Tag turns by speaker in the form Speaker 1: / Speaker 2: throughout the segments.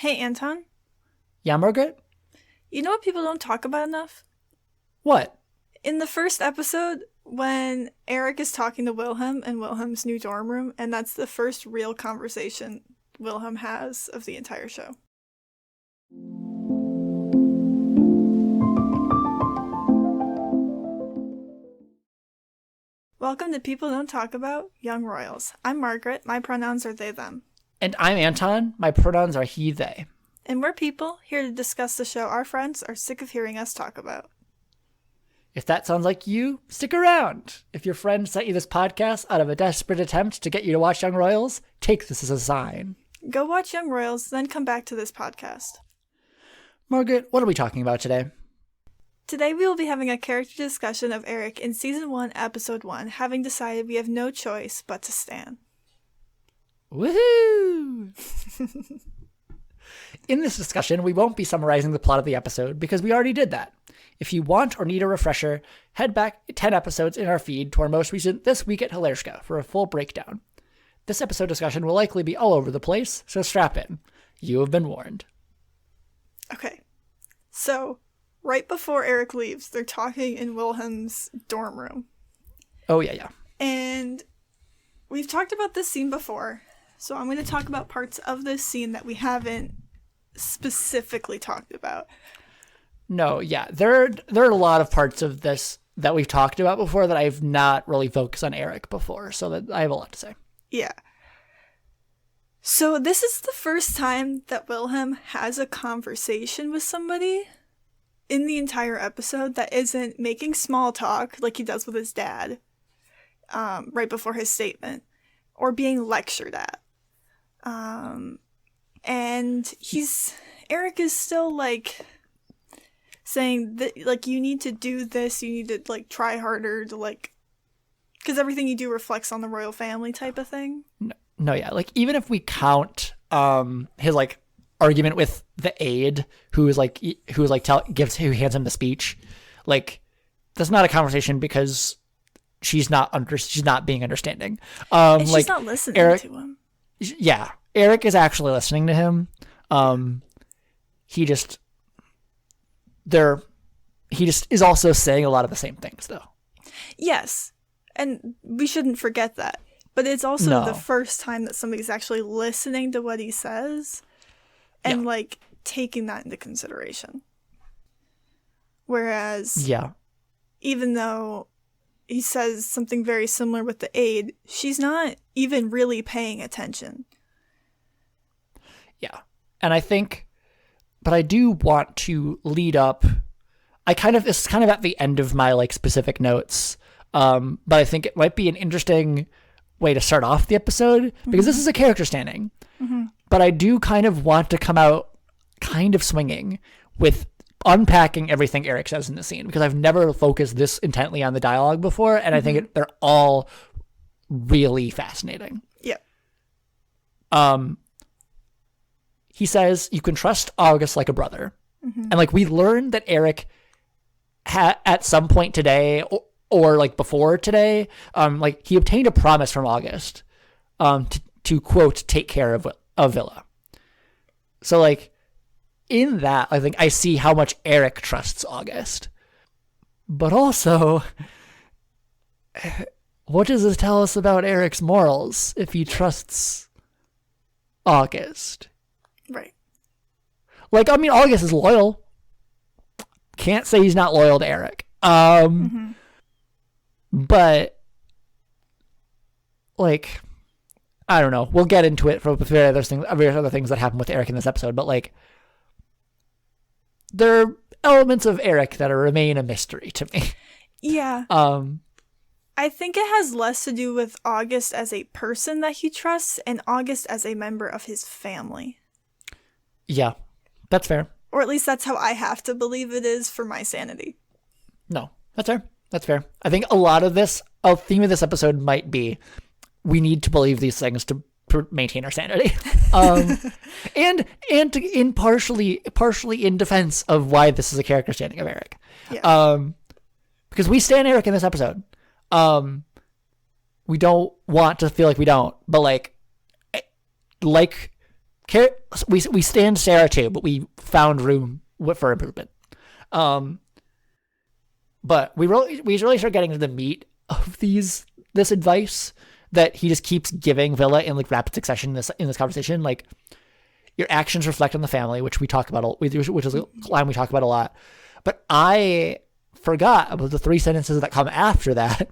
Speaker 1: Hey, Anton.
Speaker 2: Yeah, Margaret?
Speaker 1: You know what people don't talk about enough?
Speaker 2: What?
Speaker 1: In the first episode, when Erik is talking to Wilhelm in Wilhelm's new dorm room, and that's the first real conversation Wilhelm has of the entire show. Welcome to People Don't Talk About, Young Royals. I'm Margaret. My pronouns are they, them.
Speaker 2: And I'm Anton. My pronouns are he, they.
Speaker 1: And we're people here to discuss the show our friends are sick of hearing us talk about.
Speaker 2: If that sounds like you, stick around. If your friend sent you this podcast out of a desperate attempt to get you to watch Young Royals, take this as a sign.
Speaker 1: Go watch Young Royals, then come back to this podcast.
Speaker 2: Margaret, what are we talking about today?
Speaker 1: Today we will be having a character discussion of Erik in Season 1, Episode 1, having decided we have no choice but to stan.
Speaker 2: Woohoo! In this discussion, we won't be summarizing the plot of the episode because we already did that. If you want or need a refresher, head back 10 episodes in our feed to our most recent This Week at Hilarska for a full breakdown. This episode discussion will likely be all over the place, so strap in. You have been warned.
Speaker 1: Okay, so right before Erik leaves, they're talking in Wilhelm's dorm room.
Speaker 2: Oh, yeah.
Speaker 1: And we've talked about this scene before, so I'm going to talk about parts of this scene that we haven't specifically talked about.
Speaker 2: No, yeah. There are a lot of parts of this that we've talked about before that I've not really focused on Erik before, so that I have a lot to say.
Speaker 1: Yeah. So this is the first time that Wilhelm has a conversation with somebody in the entire episode that isn't making small talk like he does with his dad right before his statement, or being lectured at. And Erik is still like saying that, like, you need to do this, you need to like try harder to like, because everything you do reflects on the royal family type of thing.
Speaker 2: No, yeah. Like, even if we count his like argument with the aide who hands him the speech, like, that's not a conversation because she's not being understanding.
Speaker 1: And she's not listening to him.
Speaker 2: Yeah, Erik is actually listening to him. He just is also saying a lot of the same things, though.
Speaker 1: Yes, and we shouldn't forget that. But it's also the first time that somebody's actually listening to what he says and like taking that into consideration. Whereas, even though he says something very similar with the aide, she's not even really paying attention.
Speaker 2: Yeah. And I do want to lead up. This is kind of at the end of my like specific notes. But I think it might be an interesting way to start off the episode because this is a character standing. Mm-hmm. But I do kind of want to come out kind of swinging with unpacking everything Erik says in the scene because I've never focused this intently on the dialogue before, and I think they're all really fascinating.
Speaker 1: Yeah.
Speaker 2: He says you can trust August like a brother, and like we learned that Erik at some point today or like before today, like he obtained a promise from August, to quote take care of Villa. So like in that, I think I see how much Erik trusts August, but also, what does this tell us about Erik's morals if he trusts August?
Speaker 1: Right.
Speaker 2: Like, I mean, August is loyal. Can't say he's not loyal to Erik. But, like, I don't know. We'll get into it for various other things that happen with Erik in this episode. But, like, there are elements of Erik that remain a mystery to me.
Speaker 1: Yeah. I think it has less to do with August as a person that he trusts and August as a member of his family.
Speaker 2: Yeah, that's fair.
Speaker 1: Or at least that's how I have to believe it is for my sanity.
Speaker 2: No, that's fair. That's fair. I think a theme of this episode might be we need to believe these things to maintain our sanity. And in partially in defense of why this is a character standing of Erik.
Speaker 1: Yeah.
Speaker 2: Because we stand Erik in this episode. We don't want to feel like we don't, but like we stand Sarah too, but we found room for improvement. But we really start getting to the meat of this advice that he just keeps giving Villa in like rapid succession in this conversation. Like, your actions reflect on the family, which we talk about, which is a line we talk about a lot. But I forgot about the 3 sentences that come after that,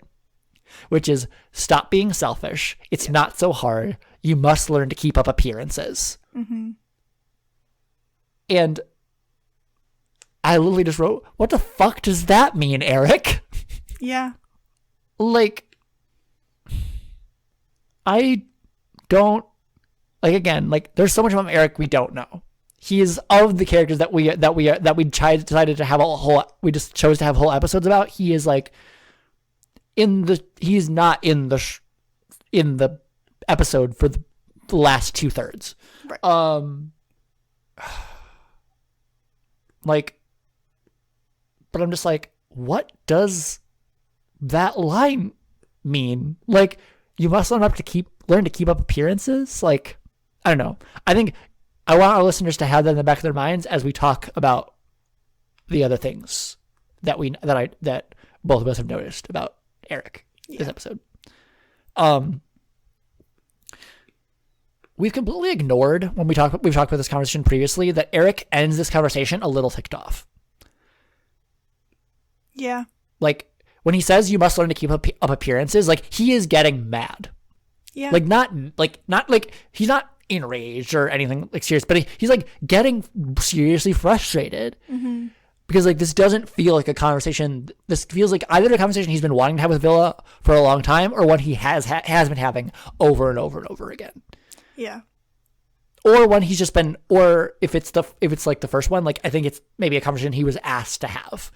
Speaker 2: which is, stop being selfish. It's not so hard. You must learn to keep up appearances.
Speaker 1: Mm-hmm.
Speaker 2: And I literally just wrote, what the fuck does that mean, Erik?
Speaker 1: Yeah.
Speaker 2: Like, I don't, like, again, like, there's so much about Erik we don't know. He is, of the characters that we decided to have we just chose to have whole episodes about, he is like, he's not in the episode for the last 2/3.
Speaker 1: Right.
Speaker 2: Like, but I'm just like, what does that line mean? Like, you must learn to keep up appearances. Like, I don't know. I think I want our listeners to have that in the back of their minds as we talk about the other things that both of us have noticed about Erik this episode. We've completely ignored we've talked about this conversation previously, that Erik ends this conversation a little ticked off.
Speaker 1: Yeah.
Speaker 2: Like, when he says you must learn to keep up appearances, like, he is getting mad.
Speaker 1: Yeah.
Speaker 2: Like, not like he's not enraged or anything like serious, but he's like getting seriously frustrated.
Speaker 1: Mm-hmm.
Speaker 2: Because, like, this doesn't feel like a conversation. This feels like either a conversation he's been wanting to have with Villa for a long time, or one he has been having over and over and over again.
Speaker 1: Yeah.
Speaker 2: Or one he's just been, or if it's like the first one, like, I think it's maybe a conversation he was asked to have.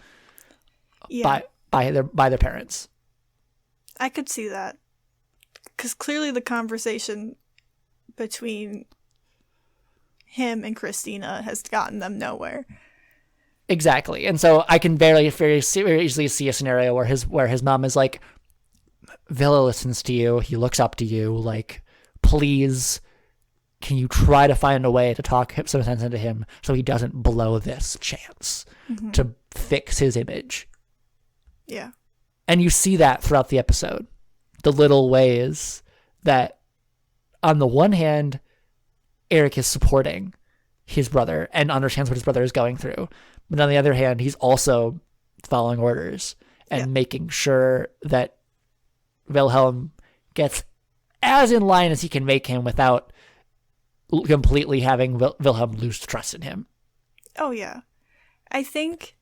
Speaker 1: Yeah.
Speaker 2: By their parents.
Speaker 1: I could see that. Because clearly the conversation between him and Christina has gotten them nowhere.
Speaker 2: Exactly. And so I can very easily see a scenario where his mom is like, Villa listens to you, he looks up to you, like, please, can you try to find a way to talk some sense into him so he doesn't blow this chance to fix his image?
Speaker 1: Yeah.
Speaker 2: And you see that throughout the episode. The little ways that, on the one hand, Erik is supporting his brother and understands what his brother is going through. But on the other hand, he's also following orders and making sure that Wilhelm gets as in line as he can make him without completely having Wilhelm lose trust in him.
Speaker 1: Oh, yeah. I think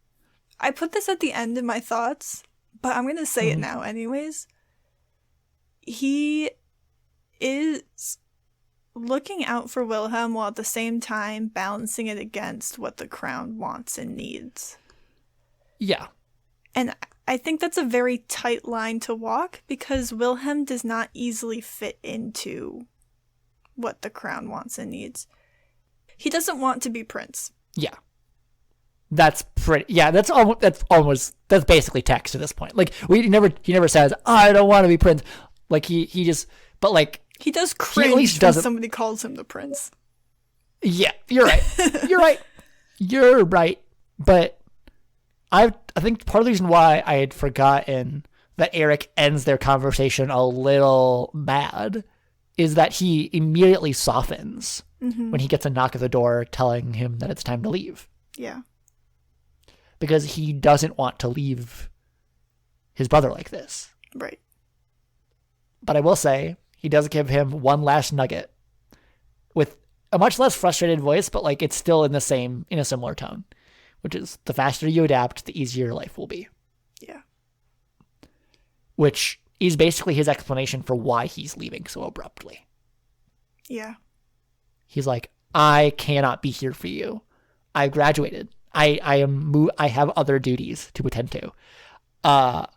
Speaker 1: I put this at the end of my thoughts, but I'm going to say it now anyways. He is looking out for Wilhelm while at the same time balancing it against what the crown wants and needs. Yeah. And I think that's a very tight line to walk, because Wilhelm does not easily fit into what the crown wants and needs. He doesn't want to be prince.
Speaker 2: Yeah. That's pretty, yeah, that's basically text at this point. Like, he never says, I don't want to be prince. Like, he just, but like,
Speaker 1: he does cringe when somebody calls him the prince.
Speaker 2: Yeah, you're right. You're right. But I think part of the reason why I had forgotten that Erik ends their conversation a little mad is that he immediately softens when he gets a knock at the door telling him that it's time to leave.
Speaker 1: Yeah.
Speaker 2: Because he doesn't want to leave his brother like this.
Speaker 1: Right.
Speaker 2: But I will say, he does give him one last nugget with a much less frustrated voice, but like, it's still in a similar tone, which is, the faster you adapt, the easier your life will be.
Speaker 1: Yeah.
Speaker 2: Which is basically his explanation for why he's leaving so abruptly.
Speaker 1: Yeah. He's
Speaker 2: like, I cannot be here for you. I've graduated. I have other duties to attend to. I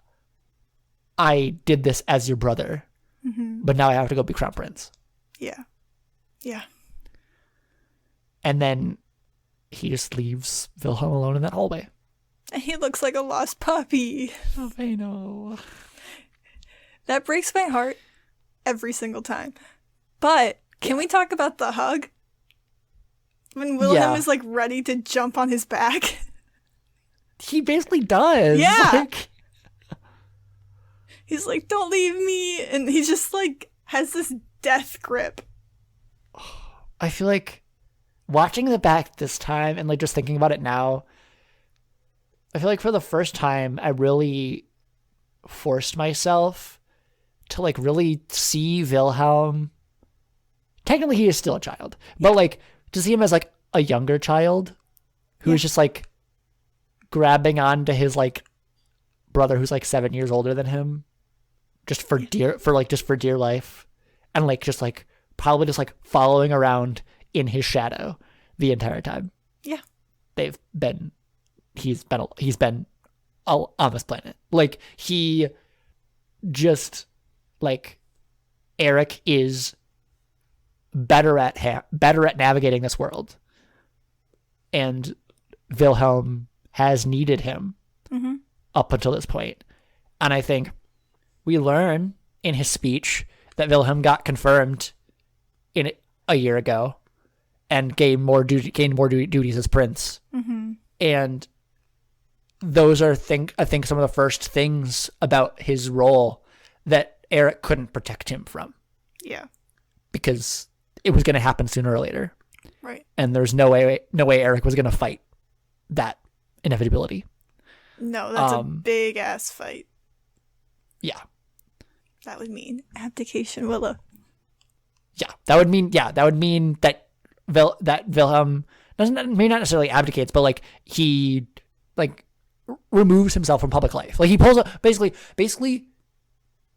Speaker 2: did this as your brother, but now I have to go be crown prince.
Speaker 1: Yeah. Yeah.
Speaker 2: And then he just leaves Wilhelm alone in that hallway.
Speaker 1: And he looks like a lost puppy.
Speaker 2: Oh, I know.
Speaker 1: That breaks my heart every single time. But can we talk about the hug? When Wilhelm is like ready to jump on his back.
Speaker 2: He basically does.
Speaker 1: Yeah.
Speaker 2: Like,
Speaker 1: he's like, don't leave me. And he just like has this death grip.
Speaker 2: I feel like watching it back this time and like just thinking about it now, I feel like for the first time I really forced myself to like really see Wilhelm. Technically he is still a child, but like to see him as like a younger child who is just like grabbing onto his like brother who's like 7 years older than him just for dear life, and like just like probably just like following around in his shadow the entire time.
Speaker 1: Yeah.
Speaker 2: He's been on this planet. Like he just like Erik is better at navigating this world, and Wilhelm has needed him up until this point. And I think we learn in his speech that Wilhelm got confirmed in a year ago and gained more duties as prince. And those are I think some of the first things about his role that Erik couldn't protect him from.
Speaker 1: Yeah.
Speaker 2: Because it was going to happen sooner or later.
Speaker 1: Right.
Speaker 2: And there's no way Erik was going to fight that inevitability.
Speaker 1: No, that's a big ass fight.
Speaker 2: Yeah.
Speaker 1: That would mean abdication, Willa.
Speaker 2: Yeah, that would mean that Wilhelm may not necessarily abdicates, but like he like removes himself from public life. Like he pulls up basically.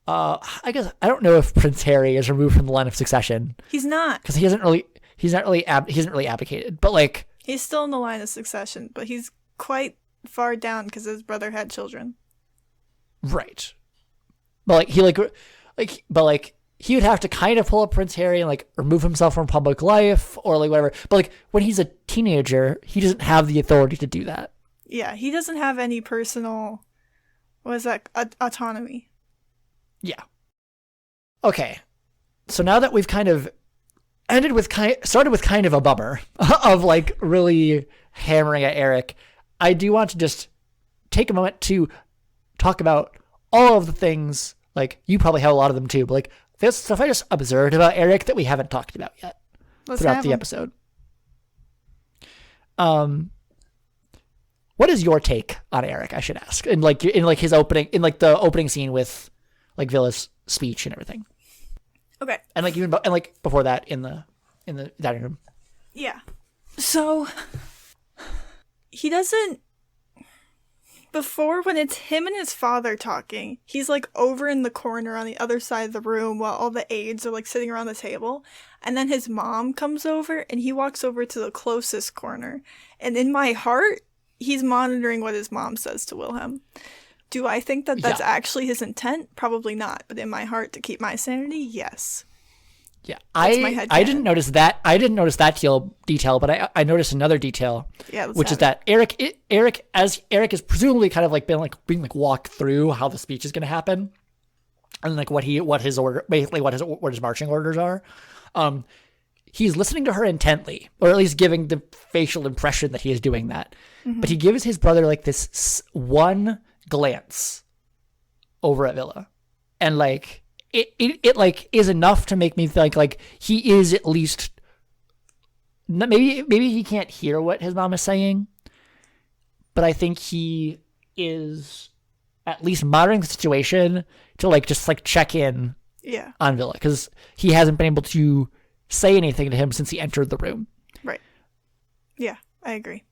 Speaker 2: I guess I don't know if Prince Harry is removed from the line of succession. He's not, because he hasn't really abdicated. But like
Speaker 1: he's still in the line of succession, but he's quite far down because his brother had children.
Speaker 2: Right. But like he would have to kind of pull up Prince Harry and like remove himself from public life or like whatever. But like when he's a teenager, he doesn't have the authority to do that.
Speaker 1: Yeah, he doesn't have any personal, autonomy.
Speaker 2: Yeah. Okay. So now that we've kind of started with kind of a bummer of like really hammering at Erik, I do want to just take a moment to talk about all of the things, like you probably have a lot of them too, but like there's stuff I just observed about Erik that we haven't talked about yet throughout the episode. What is your take on Erik, I should ask? In the opening scene with like Villa's speech and everything.
Speaker 1: Okay.
Speaker 2: And like even and like before that in the dining room.
Speaker 1: Yeah. So he doesn't. Before, when it's him and his father talking, he's like over in the corner on the other side of the room while all the aides are like sitting around the table. And then his mom comes over and he walks over to the closest corner. And in my heart, he's monitoring what his mom says to Wilhelm. Do I think that that's actually his intent? Probably not. But in my heart, to keep my sanity, yes.
Speaker 2: Yeah, I didn't notice that. I didn't notice that detail, but I noticed another detail.
Speaker 1: Yeah,
Speaker 2: which is that Erik is presumably kind of like being walked through how the speech is going to happen, and like what his marching orders are. He's listening to her intently, or at least giving the facial impression that he is doing that. Mm-hmm. But he gives his brother like this one glance over at Villa, and like. It like is enough to make me think like he is at least maybe he can't hear what his mom is saying, but I think he is at least monitoring the situation to like just like check in on Villa, because he hasn't been able to say anything to him since he entered the room. Right. Yeah, I agree.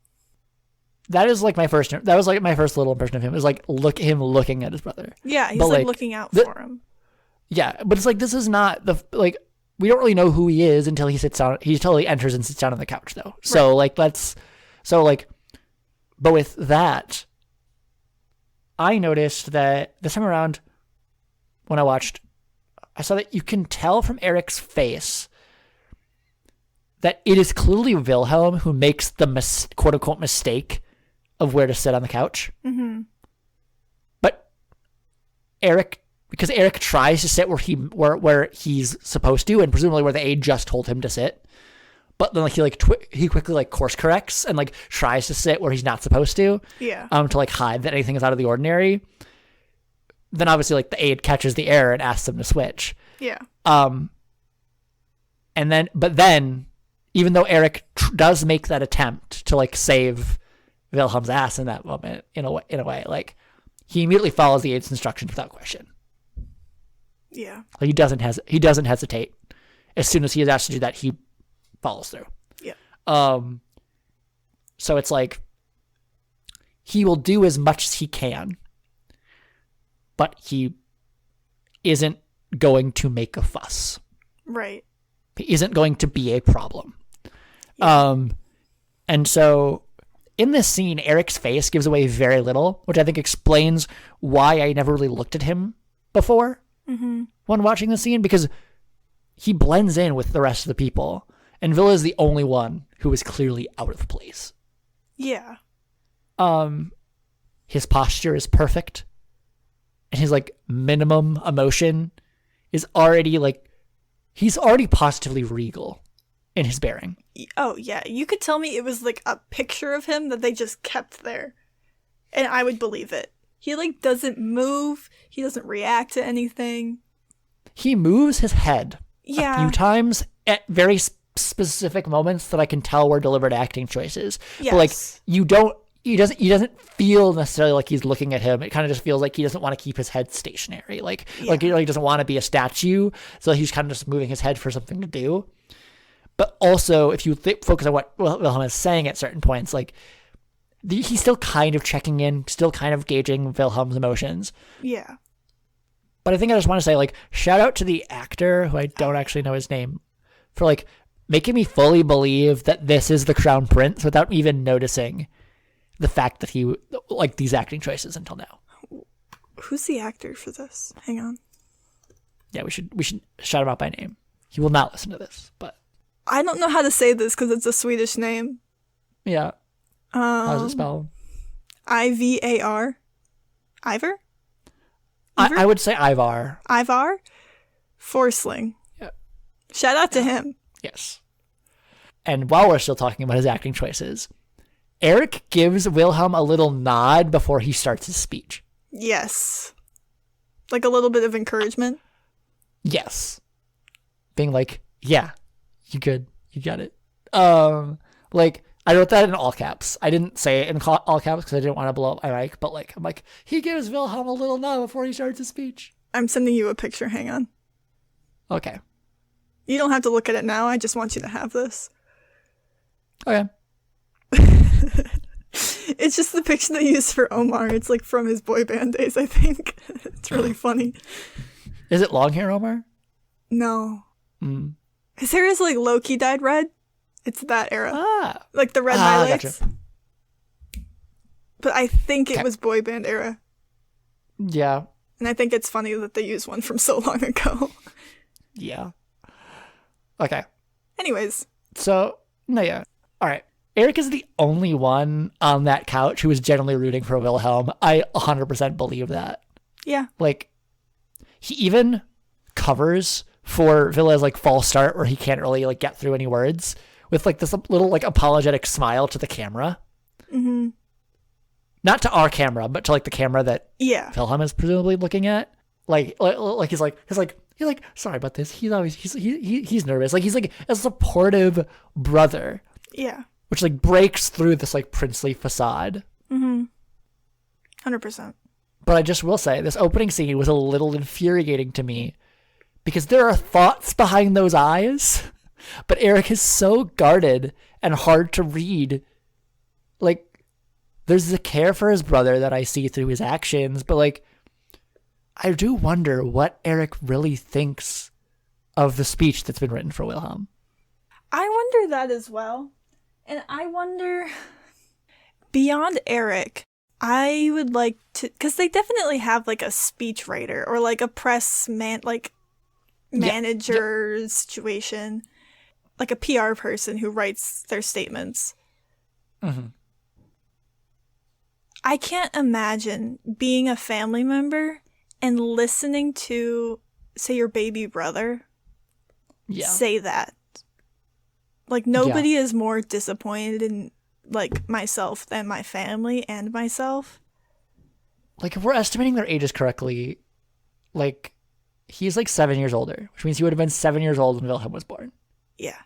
Speaker 2: That was like my first little impression of him, is like looking at his brother. Yeah, he's like looking out for him. Yeah, but it's like, this is not we don't really know who he is until he sits down. He totally enters and sits down on the couch though. So right. But with that, I noticed that this time around when I watched, I saw that you can tell from Erik's face that it is clearly Wilhelm who makes the quote unquote mistake of where to sit on the couch. Mm-hmm. But because Erik tries to sit where he's supposed to, and presumably where the aide just told him to sit, but then like he quickly like course corrects and like tries to sit where he's not supposed to.
Speaker 1: Yeah.
Speaker 2: To like hide that anything is out of the ordinary. Then obviously like the aide catches the error and asks them to switch.
Speaker 1: Yeah.
Speaker 2: But then, even though Erik does make that attempt to like save Wilhelm's ass in that moment, in a way, like he immediately follows the aide's instructions without question.
Speaker 1: Yeah.
Speaker 2: Like he doesn't hesitate. As soon as he is asked to do that, he follows through.
Speaker 1: Yeah.
Speaker 2: So it's like he will do as much as he can, but he isn't going to make a fuss.
Speaker 1: Right.
Speaker 2: He isn't going to be a problem.
Speaker 1: Yeah.
Speaker 2: And so in this scene, Erik's face gives away very little, which I think explains why I never really looked at him before when watching the scene, because he blends in with the rest of the people, and Villa is the only one who is clearly out of place.
Speaker 1: Yeah.
Speaker 2: His posture is perfect, and his like minimum emotion is already like he's already positively regal in his bearing.
Speaker 1: Oh yeah, you could tell me it was like a picture of him that they just kept there, and I would believe it. He like doesn't move. He doesn't react to anything. He
Speaker 2: moves his head
Speaker 1: a
Speaker 2: few times at very specific moments that I can tell were deliberate acting choices.
Speaker 1: Yes.
Speaker 2: But like he doesn't feel necessarily like he's looking at him. It kind of just feels like he doesn't want to keep his head stationary. Like he doesn't want to be a statue. So he's kind of just moving his head for something to do. But also, if you focus on what Wilhelm is saying at certain points, like he's still kind of checking in, still kind of gauging Wilhelm's emotions.
Speaker 1: Yeah.
Speaker 2: But I think I just want to say, like, shout out to the actor, who I don't actually know his name, for like making me fully believe that this is the Crown Prince without even noticing the fact that he like these acting choices until now.
Speaker 1: Who's the actor for this? Hang on.
Speaker 2: Yeah, we should shout him out by name. He will not listen to this, but
Speaker 1: I don't know how to say this because it's a Swedish name.
Speaker 2: Yeah. How's it spelled?
Speaker 1: Ivar? Ivor?
Speaker 2: I would say Ivar.
Speaker 1: Ivar Forsling.
Speaker 2: Yeah.
Speaker 1: Shout out to him.
Speaker 2: Yes. And while we're still talking about his acting choices, Erik gives Wilhelm a little nod before he starts his speech.
Speaker 1: Yes. Like a little bit of encouragement.
Speaker 2: Yes. Being like, yeah, you good. You got it. Like, I wrote that in all caps. I didn't say it in all caps because I didn't want to blow up my mic, but like, I'm like, he gives Wilhelm a little nod before he starts his speech.
Speaker 1: I'm sending you a picture. Hang on.
Speaker 2: Okay.
Speaker 1: You don't have to look at it now. I just want you to have this.
Speaker 2: Okay.
Speaker 1: It's just the picture they used for Omar. It's like from his boy band days, I think. It's really funny.
Speaker 2: Is it long hair, Omar?
Speaker 1: No. His hair is like low-key dyed red. It's that era. Like the red highlights.
Speaker 2: Gotcha.
Speaker 1: But I think it was boy band era.
Speaker 2: Yeah.
Speaker 1: And I think it's funny that they used one from so long ago.
Speaker 2: Yeah. Okay.
Speaker 1: Anyways.
Speaker 2: So, no, yeah. All right. Erik is the only one on that couch who is generally rooting for Wilhelm. I 100% believe that.
Speaker 1: Yeah.
Speaker 2: Like, he even covers for Villa's like false start where he can't really like get through any words with like this little like apologetic smile to the camera.
Speaker 1: Mm-hmm.
Speaker 2: Not to our camera, but to like the camera that Wilhelm is presumably looking at. Like he's like sorry about this. He's nervous. Like he's like a supportive brother.
Speaker 1: Yeah.
Speaker 2: Which like breaks through this like princely facade.
Speaker 1: 100%.
Speaker 2: But I just will say this opening scene was a little infuriating to me because there are thoughts behind those eyes, but Erik is so guarded and hard to read. Like there's the care for his brother that I see through his actions, but like I do wonder what Erik really thinks of the speech that's been written for Wilhelm.
Speaker 1: I wonder that as well. And I wonder, beyond Erik, I would like to, because they definitely have like a speechwriter or like a press manager situation, like a PR person who writes their statements.
Speaker 2: Mm-hmm.
Speaker 1: I can't imagine being a family member and listening to, say, your baby brother say that. Like, nobody is more disappointed in, like, myself than my family and myself.
Speaker 2: Like, if we're estimating their ages correctly, like, he's like 7 years older, which means he would have been 7 years old when Wilhelm was born.
Speaker 1: Yeah.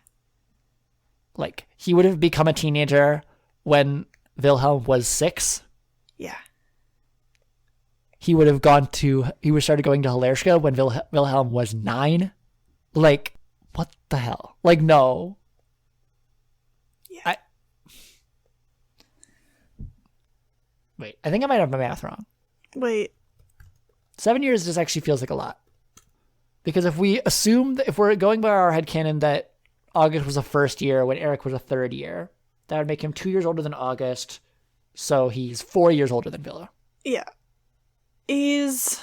Speaker 2: Like, he would have become a teenager when Wilhelm was 6.
Speaker 1: Yeah.
Speaker 2: He would started going to Hilerska when Wilhelm was 9. Like, what the hell? Like, no.
Speaker 1: Yeah.
Speaker 2: Wait, I think I might have my math wrong.
Speaker 1: Wait.
Speaker 2: 7 years just actually feels like a lot. Because if we assume that if we're going by our headcanon that August was a first year when Erik was a third year, that would make him 2 years older than August. So he's 4 years older than Villa.
Speaker 1: Yeah. He's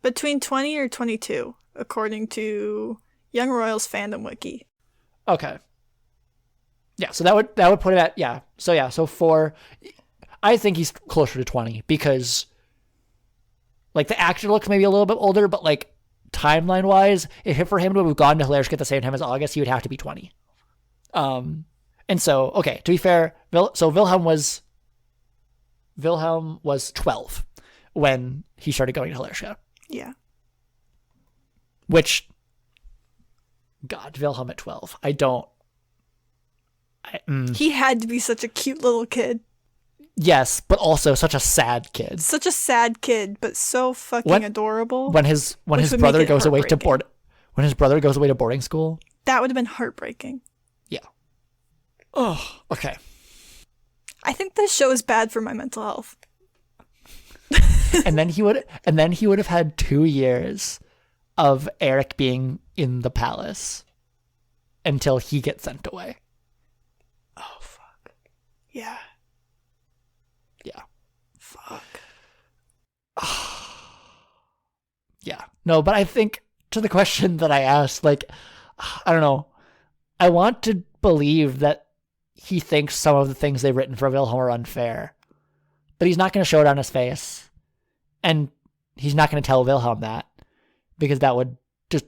Speaker 1: between 20 or 22, according to Young Royals fandom wiki.
Speaker 2: Okay. Yeah, so that would put it at, yeah. So 4. I think he's closer to 20 because, like, the actor looks maybe a little bit older, but, like, timeline-wise, if for him to have gone to Hilerska at the same time as August, he would have to be 20. And so, okay, to be fair, Wilhelm was 12 when he started going to Hilerska.
Speaker 1: Yeah.
Speaker 2: Which, God, Wilhelm at 12.
Speaker 1: He had to be such a cute little kid.
Speaker 2: Yes, but also such a sad kid.
Speaker 1: Such a sad kid, but so fucking adorable.
Speaker 2: When his brother goes away to boarding school.
Speaker 1: That would have been heartbreaking.
Speaker 2: Yeah. Oh, okay.
Speaker 1: I think this show is bad for my mental health.
Speaker 2: and then he would have had 2 years of Erik being in the palace until he gets sent away.
Speaker 1: Oh fuck. Yeah.
Speaker 2: Yeah.
Speaker 1: Fuck.
Speaker 2: Yeah. No, but I think to the question that I asked, like, I don't know. I want to believe that he thinks some of the things they've written for Wilhelm are unfair, but he's not going to show it on his face. And he's not going to tell Wilhelm that because that would just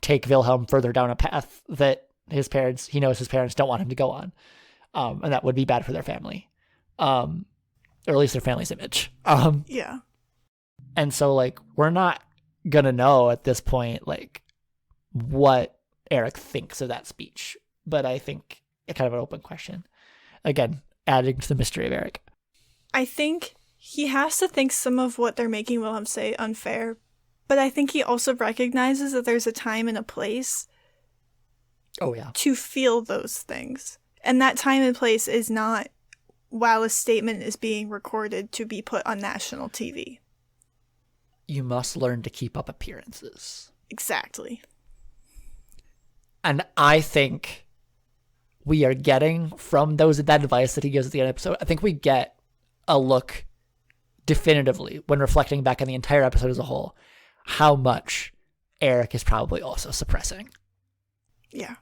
Speaker 2: take Wilhelm further down a path that he knows his parents don't want him to go on. And that would be bad for their family. Or at least their family's image.
Speaker 1: Yeah.
Speaker 2: And so, like, we're not gonna know at this point, like, what Erik thinks of that speech. But I think it's kind of an open question. Again, adding to the mystery of Erik.
Speaker 1: I think he has to think some of what they're making Wilhelm say unfair, but I think he also recognizes that there's a time and a place to feel those things. And that time and place is not while a statement is being recorded to be put on national TV.
Speaker 2: You must learn to keep up appearances.
Speaker 1: Exactly.
Speaker 2: And I think we are getting from that advice that he gives at the end of the episode, I think we get a look definitively when reflecting back on the entire episode as a whole, how much Erik is probably also suppressing.
Speaker 1: Yeah.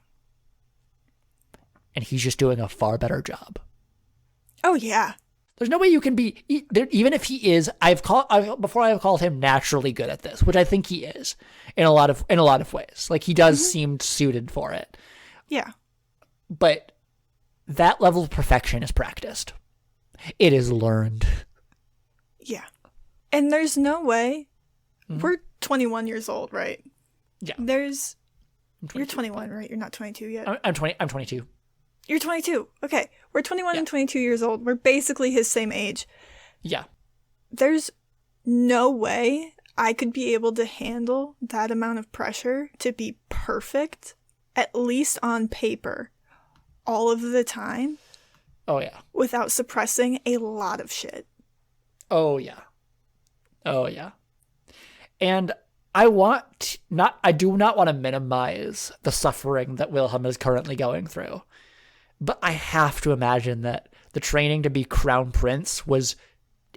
Speaker 2: And he's just doing a far better job. Oh, yeah. There's no way you can be, even if he is, I have called him naturally good at this, which I think he is in a lot of ways. Like, he does seem suited for it.
Speaker 1: Yeah.
Speaker 2: But that level of perfection is practiced. It is learned.
Speaker 1: Yeah. And there's no way, we're 21 years old, right?
Speaker 2: Yeah.
Speaker 1: You're 21, right? You're not 22 yet.
Speaker 2: I'm 22.
Speaker 1: You're 22. Okay. We're 21 and 22 years old. We're basically his same age.
Speaker 2: Yeah.
Speaker 1: There's no way I could be able to handle that amount of pressure to be perfect, at least on paper, all of the time.
Speaker 2: Oh, yeah.
Speaker 1: Without suppressing a lot of shit.
Speaker 2: Oh, yeah. Oh, yeah. And I do not want to minimize the suffering that Wilhelm is currently going through. But I have to imagine that the training to be Crown Prince was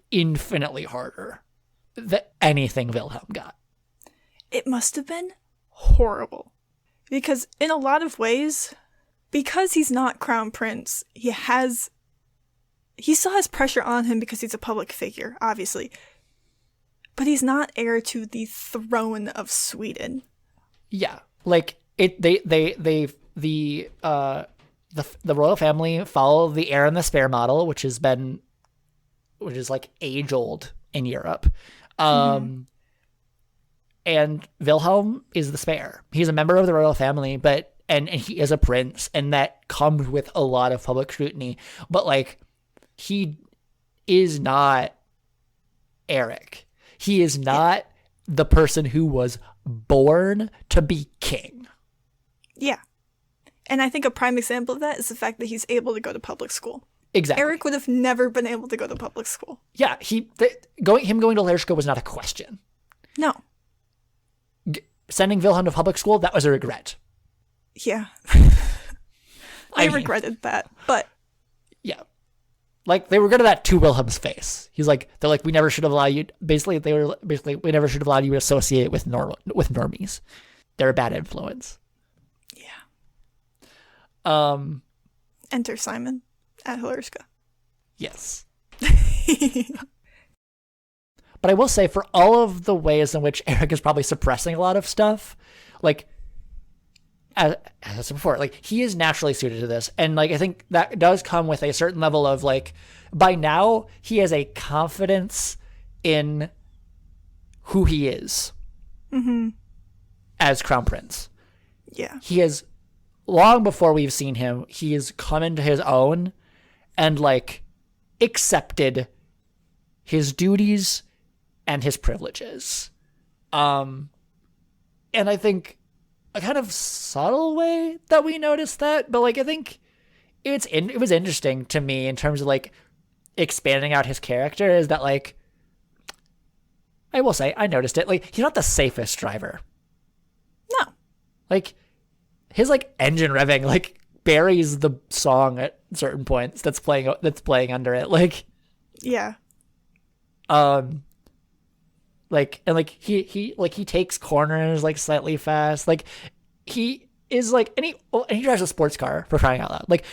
Speaker 2: infinitely harder than anything Wilhelm got.
Speaker 1: It must have been horrible. Because in a lot of ways, because he's not Crown Prince, he still has pressure on him because he's a public figure, obviously. But he's not heir to the throne of Sweden.
Speaker 2: Yeah. Like, they the royal family follow the heir and the spare model, which is like age old in Europe. And Wilhelm is the spare. He's a member of the royal family, but and he is a prince, and that comes with a lot of public scrutiny. But like, he is not Erik. He is not the person who was born to be king.
Speaker 1: Yeah. And I think a prime example of that is the fact that he's able to go to public school.
Speaker 2: Exactly.
Speaker 1: Erik would have never been able to go to public school.
Speaker 2: Yeah, him going to Lershka was not a question.
Speaker 1: No.
Speaker 2: Sending Wilhelm to public school, that was a regret.
Speaker 1: Yeah. I regretted that, but...
Speaker 2: Yeah. Like, they regretted that to Wilhelm's face. They're like, we never should have allowed you... Basically, we never should have allowed you to associate with normies. They're a bad influence.
Speaker 1: Yeah. Enter Simon at Hilarska.
Speaker 2: Yes. But I will say, for all of the ways in which Erik is probably suppressing a lot of stuff, like, as I said before, like, he is naturally suited to this. And, like, I think that does come with a certain level of, like, by now, he has a confidence in who he is as Crown Prince.
Speaker 1: Yeah.
Speaker 2: He is, long before we've seen him, he has come into his own and, like, accepted his duties and his privileges. And I think a kind of subtle way that we noticed that, but like, I think it was interesting to me in terms of like expanding out his character, is that like, I will say, I noticed it, like, he's not the safest driver.
Speaker 1: No.
Speaker 2: Like, his like engine revving like buries the song at certain points that's playing under it. Like,
Speaker 1: yeah.
Speaker 2: Like, and like he takes corners like slightly fast. Like, he is like, and he drives a sports car, for crying out loud. Like,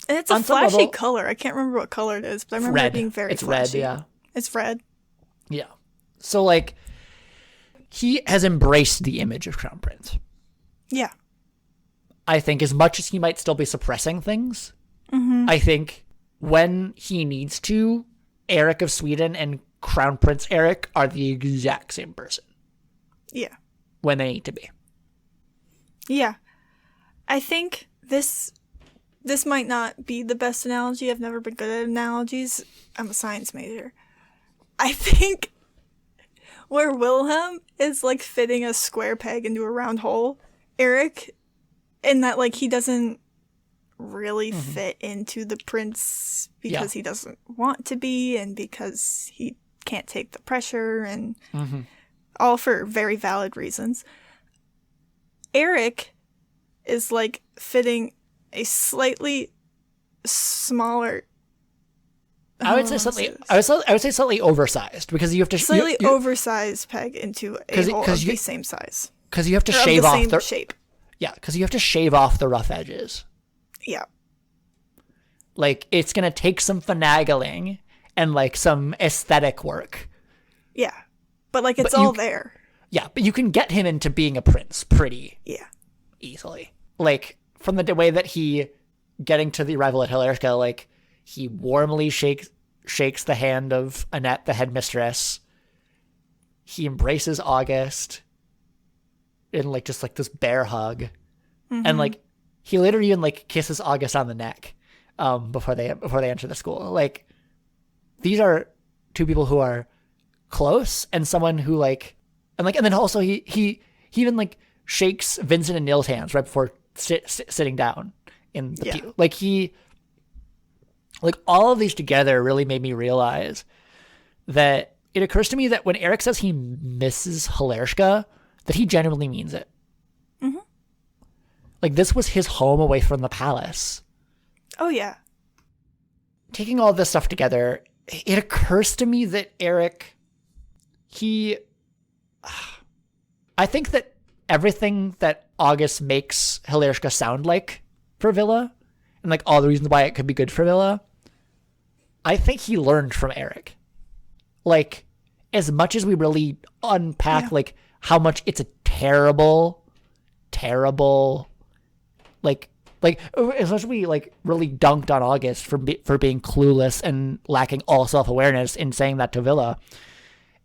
Speaker 1: and it's a flashy color. I can't remember what color it is, but I remember it being very flashy.
Speaker 2: Red, yeah.
Speaker 1: It's red.
Speaker 2: Yeah. So like, he has embraced the image of Crown Prince.
Speaker 1: Yeah.
Speaker 2: I think as much as he might still be suppressing things, I think when he needs to, Erik of Sweden and Crown Prince Erik are the exact same person.
Speaker 1: Yeah.
Speaker 2: When they need to be.
Speaker 1: Yeah. I think this might not be the best analogy. I've never been good at analogies. I'm a science major. I think where Wilhelm is like fitting a square peg into a round hole, Erik, in that like he doesn't really fit into the prince because he doesn't want to be, and because he can't take the pressure, and all for very valid reasons. Erik is like fitting a slightly smaller.
Speaker 2: I would say slightly oversized, because you have to
Speaker 1: slightly oversized peg into a hole of the same size.
Speaker 2: Because you have to shave off the shape. Yeah, because you have to shave off the rough edges.
Speaker 1: Yeah.
Speaker 2: Like, it's gonna take some finagling and like some aesthetic work.
Speaker 1: Yeah, but like it's all there.
Speaker 2: Yeah, but you can get him into being a prince pretty easily. Like, from the way that he, getting to the arrival at Hilarska, like, he warmly shakes the hand of Annette, the headmistress. He embraces August in like just like this bear hug, and like he later even like kisses August on the neck before they enter the school. Like, these are two people who are close, and someone who like, and then also he even like shakes Vincent and Nils' hands right before sitting down in the pew. Like, like, all of these together really made me realize that it occurs to me that when Erik says he misses Hilarska, that he genuinely means it. Like, this was his home away from the palace.
Speaker 1: Oh, yeah.
Speaker 2: Taking all this stuff together, it occurs to me that Erik, I think that everything that August makes Hilarska sound like for Villa, and like all the reasons why it could be good for Villa, I think he learned from Erik. Like, as much as we really unpack like how much it's a terrible, like, Like, especially like really dunked on August for being clueless and lacking all self-awareness in saying that to Villa.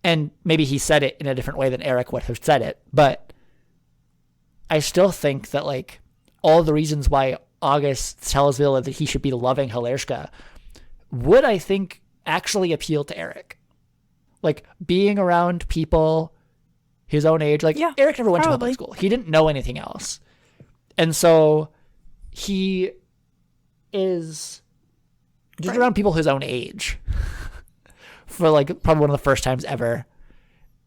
Speaker 2: And maybe he said it in a different way than Erik would have said it, but I still think that like all the reasons why August tells Villa that he should be loving Helershka would, I think, actually appeal to Erik. Like being around people his own age. Like Erik never went to public school. He didn't know anything else. And so he is just around people his own age for like probably one of the first times ever.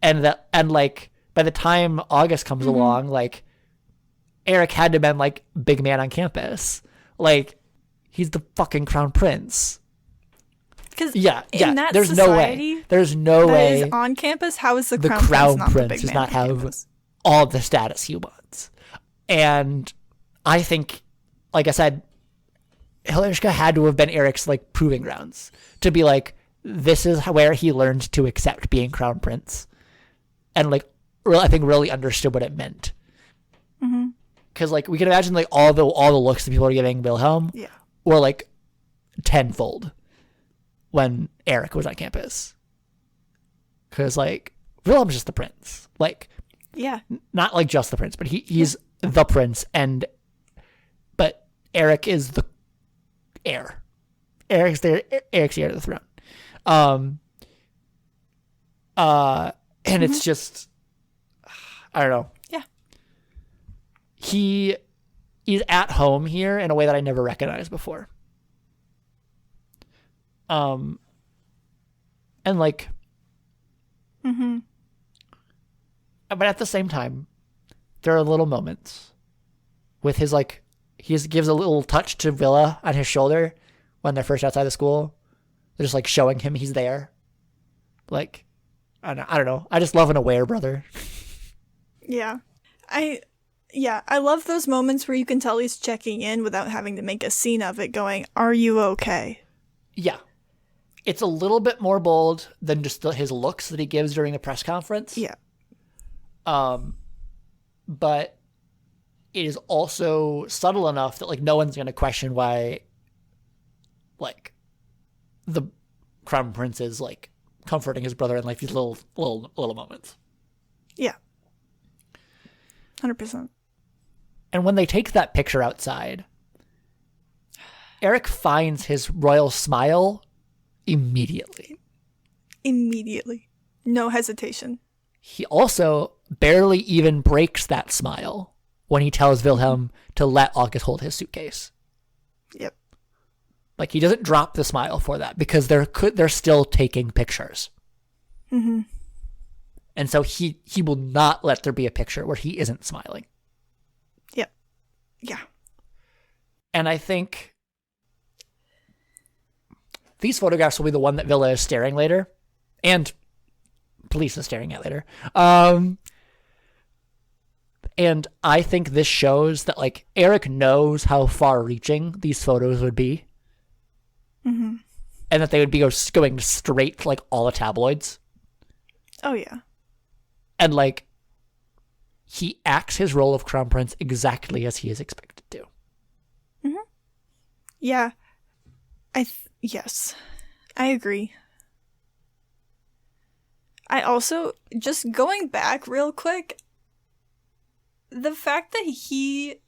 Speaker 2: And like by the time August comes along, like Erik had to have been like big man on campus. Like he's the fucking crown prince. Because there's
Speaker 1: society,
Speaker 2: no way
Speaker 1: is on campus. How is the
Speaker 2: crown
Speaker 1: prince
Speaker 2: prince does not have
Speaker 1: campus?
Speaker 2: All the status he wants? And I think, like I said, Helershka had to have been Erik's like proving grounds to be like, this is where he learned to accept being crown prince, and like I think really understood what it meant. Because like we can imagine like all the looks that people are giving Wilhelm were like tenfold when Erik was on campus. Because like Wilhelm's just the prince, like not like just the prince, but he's the prince, but Erik is the heir. Erik's the heir to the throne. And it's just, I don't know.
Speaker 1: Yeah.
Speaker 2: He's at home here in a way that I never recognized before. And like, but at the same time, there are little moments with his like, he gives a little touch to Villa on his shoulder when they're first outside the school. They're just like showing him he's there. Like, I don't know. I just love an aware brother.
Speaker 1: Yeah. I love those moments where you can tell he's checking in without having to make a scene of it, going, are you okay?
Speaker 2: Yeah. It's a little bit more bold than just his looks that he gives during the press conference.
Speaker 1: Yeah.
Speaker 2: But it is also subtle enough that like no one's going to question why like the crown prince is like comforting his brother in like these little moments.
Speaker 1: Yeah. 100%.
Speaker 2: And when they take that picture outside, Erik finds his royal smile immediately.
Speaker 1: No hesitation.
Speaker 2: He also barely even breaks that smile when he tells Wilhelm to let August hold his suitcase.
Speaker 1: Yep.
Speaker 2: Like he doesn't drop the smile for that because they're still taking pictures. And so he will not let there be a picture where he isn't smiling.
Speaker 1: Yep. Yeah.
Speaker 2: And I think these photographs will be the one that Villa is staring later, and police is staring at later. And I think this shows that like Erik knows how far-reaching these photos would be, and that they would be going straight to like all the tabloids.
Speaker 1: Oh yeah. And
Speaker 2: like he acts his role of crown prince exactly as he is expected to.
Speaker 1: Yeah. Yes, I agree. I also, just going back real quick, the fact that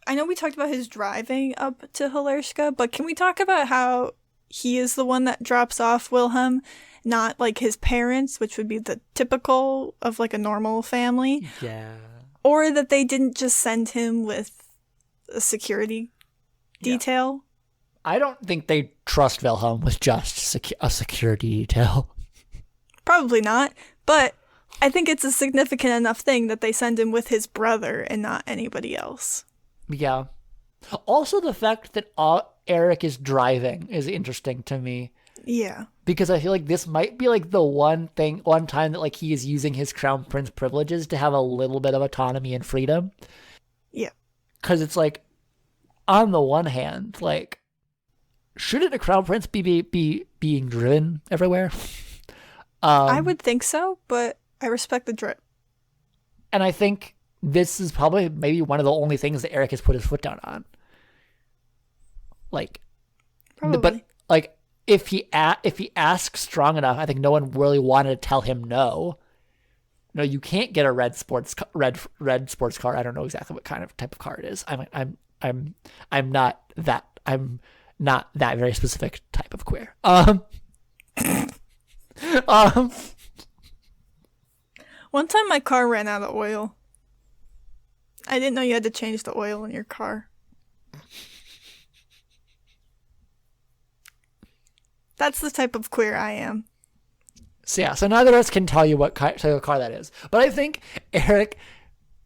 Speaker 1: I know we talked about his driving up to Helershka, but can we talk about how he is the one that drops off Wilhelm, not like his parents, which would be the typical of like a normal family?
Speaker 2: Yeah.
Speaker 1: Or that they didn't just send him with a security detail?
Speaker 2: I don't think they trust Wilhelm with just a security detail.
Speaker 1: Probably not, but I think it's a significant enough thing that they send him with his brother and not anybody else.
Speaker 2: Yeah. Also, the fact that Erik is driving is interesting to me.
Speaker 1: Yeah.
Speaker 2: Because I feel like this might be like the one time that like he is using his crown prince privileges to have a little bit of autonomy and freedom.
Speaker 1: Yeah.
Speaker 2: Because it's like, on the one hand, like, shouldn't a crown prince be being driven everywhere?
Speaker 1: I would think so, but I respect the drip.
Speaker 2: And I think this is probably maybe one of the only things that Erik has put his foot down on. Like,
Speaker 1: Probably.
Speaker 2: but like if he asks strong enough, I think no one really wanted to tell him no. No, you can't get a red sports car. I don't know exactly what kind of type of car it is. I'm not that very specific type of queer.
Speaker 1: One time my car ran out of oil. I didn't know you had to change the oil in your car. That's the type of queer I am.
Speaker 2: So yeah, so neither of us can tell you what type of car that is. But I think Erik,